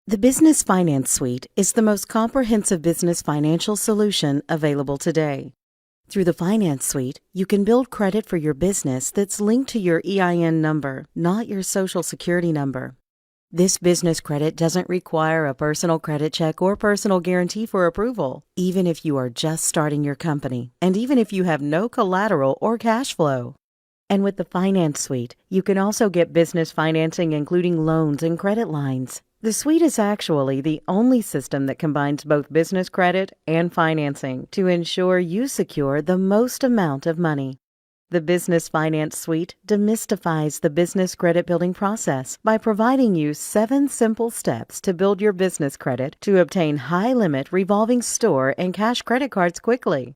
The Business Finance Suite is the most comprehensive business financial solution available today. Through the Finance Suite, you can build credit for your business that's linked to your EIN number, not your Social Security number. This business credit doesn't require a personal credit check or personal guarantee for approval, even if you are just starting your company, and even if you have no collateral or cash flow. And with the Finance Suite, you can also get business financing, including loans and credit lines. The suite is actually the only system that combines both business credit and financing to ensure you secure the most amount of money. The Business Finance Suite demystifies the business credit building process by providing you 7 simple steps to build your business credit to obtain high-limit revolving store and cash credit cards quickly.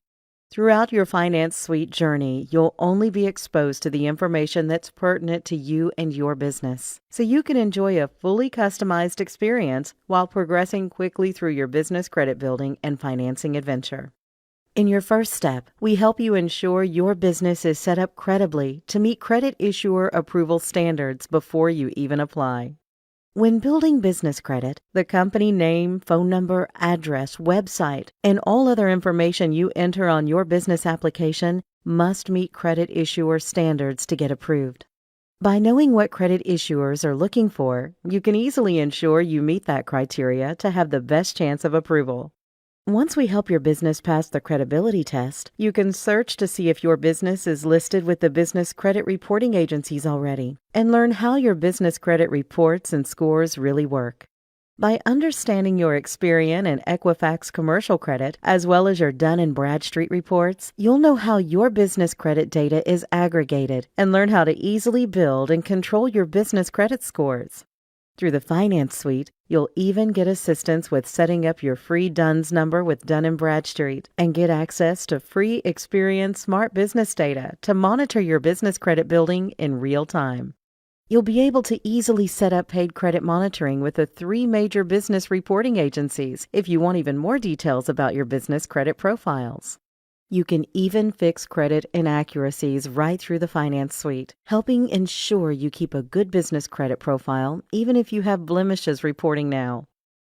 Throughout your Finance Suite journey, you'll only be exposed to the information that's pertinent to you and your business, so you can enjoy a fully customized experience while progressing quickly through your business credit building and financing adventure. In your first step, we help you ensure your business is set up credibly to meet credit issuer approval standards before you even apply. When building business credit, the company name, phone number, address, website, and all other information you enter on your business application must meet credit issuer standards to get approved. By knowing what credit issuers are looking for, you can easily ensure you meet that criteria to have the best chance of approval. Once we help your business pass the credibility test, you can search to see if your business is listed with the business credit reporting agencies already and learn how your business credit reports and scores really work. By understanding your Experian and Equifax commercial credit, as well as your Dun & Bradstreet reports, you'll know how your business credit data is aggregated and learn how to easily build and control your business credit scores. Through the Finance Suite, you'll even get assistance with setting up your free DUNS number with Dun & Bradstreet and get access to free Experian Smart Business data to monitor your business credit building in real time. You'll be able to easily set up paid credit monitoring with the 3 major business reporting agencies if you want even more details about your business credit profiles. You can even fix credit inaccuracies right through the Finance Suite, helping ensure you keep a good business credit profile even if you have blemishes reporting now.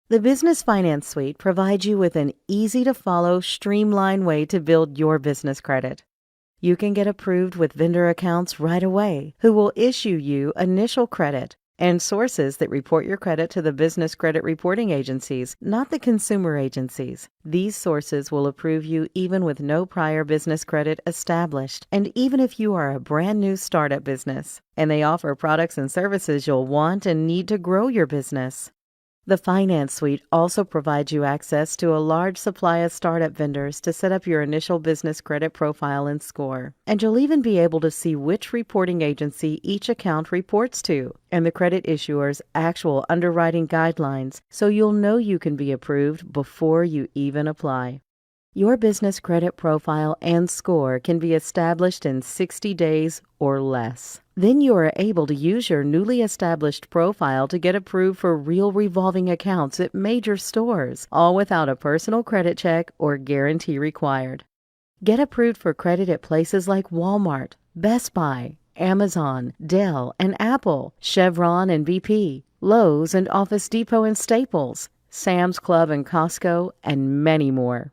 The Business Finance Suite provides you with an easy-to-follow, streamlined way to build your business credit. You can get approved with vendor accounts right away, who will issue you initial credit, and sources that report your credit to the business credit reporting agencies, not the consumer agencies. These sources will approve you even with no prior business credit established, and even if you are a brand new startup business, and they offer products and services you'll want and need to grow your business. The Finance Suite also provides you access to a large supply of startup vendors to set up your initial business credit profile and score. And you'll even be able to see which reporting agency each account reports to and the credit issuer's actual underwriting guidelines, so you'll know you can be approved before you even apply. Your business credit profile and score can be established in 60 days or less. Then you are able to use your newly established profile to get approved for real revolving accounts at major stores, all without a personal credit check or guarantee required. Get approved for credit at places like Walmart, Best Buy, Amazon, Dell and Apple, Chevron and BP, Lowe's and Office Depot and Staples, Sam's Club and Costco, and many more.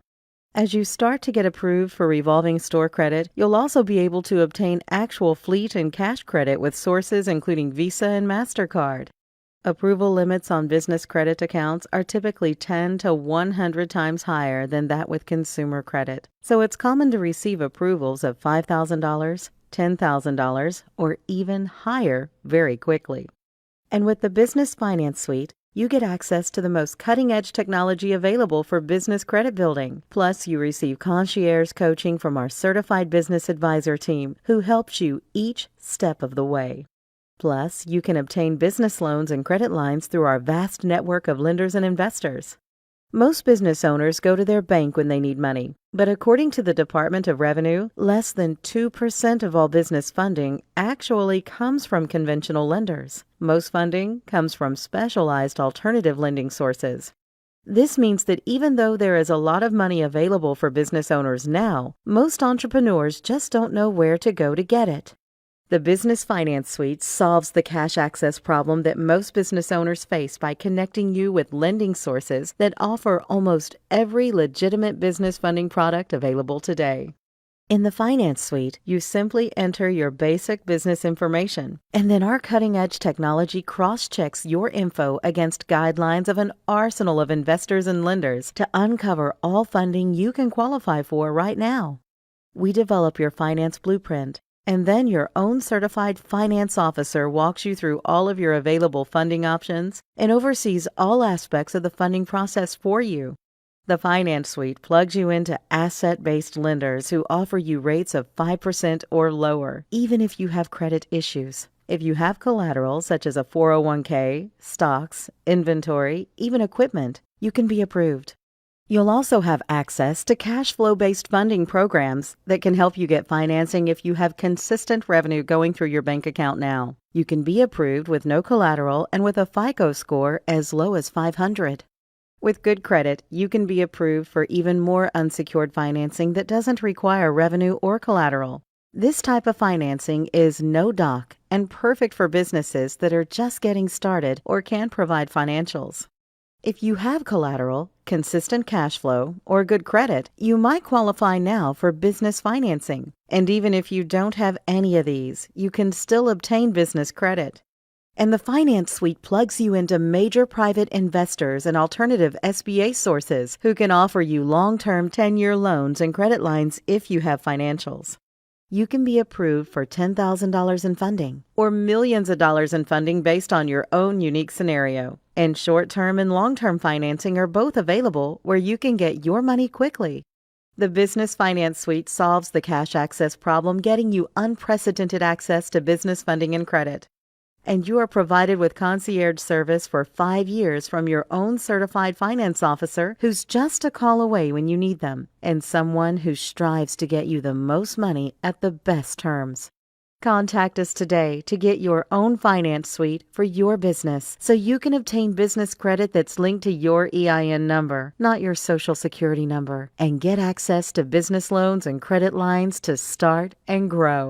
As you start to get approved for revolving store credit, you'll also be able to obtain actual fleet and cash credit with sources including Visa and MasterCard. Approval limits on business credit accounts are typically 10 to 100 times higher than that with consumer credit, so it's common to receive approvals of $5,000, $10,000, or even higher very quickly. And with the Business Finance Suite, you get access to the most cutting-edge technology available for business credit building. Plus, you receive concierge coaching from our certified business advisor team, who helps you each step of the way. Plus, you can obtain business loans and credit lines through our vast network of lenders and investors. Most business owners go to their bank when they need money, but according to the Department of Revenue, less than 2% of all business funding actually comes from conventional lenders. Most funding comes from specialized alternative lending sources. This means that even though there is a lot of money available for business owners now, most entrepreneurs just don't know where to go to get it. The Business Finance Suite solves the cash access problem that most business owners face by connecting you with lending sources that offer almost every legitimate business funding product available today. In the Finance Suite, you simply enter your basic business information, and then our cutting-edge technology cross-checks your info against guidelines of an arsenal of investors and lenders to uncover all funding you can qualify for right now. We develop your finance blueprint, and then your own certified finance officer walks you through all of your available funding options and oversees all aspects of the funding process for you. The Finance Suite plugs you into asset-based lenders who offer you rates of 5% or lower, even if you have credit issues. If you have collateral such as a 401k, stocks, inventory, even equipment, you can be approved. You'll also have access to cash flow-based funding programs that can help you get financing if you have consistent revenue going through your bank account now. You can be approved with no collateral and with a FICO score as low as 500. With good credit, you can be approved for even more unsecured financing that doesn't require revenue or collateral. This type of financing is no doc and perfect for businesses that are just getting started or can't provide financials. If you have collateral, consistent cash flow, or good credit, you might qualify now for business financing. And even if you don't have any of these, you can still obtain business credit. And the Finance Suite plugs you into major private investors and alternative SBA sources who can offer you long-term 10-year loans and credit lines if you have financials. You can be approved for $10,000 in funding or millions of dollars in funding based on your own unique scenario. And short-term and long-term financing are both available where you can get your money quickly. The Business Finance Suite solves the cash access problem, getting you unprecedented access to business funding and credit. And you are provided with concierge service for 5 years from your own certified finance officer who's just a call away when you need them, and someone who strives to get you the most money at the best terms. Contact us today to get your own Finance Suite for your business so you can obtain business credit that's linked to your EIN number, not your Social Security number, and get access to business loans and credit lines to start and grow.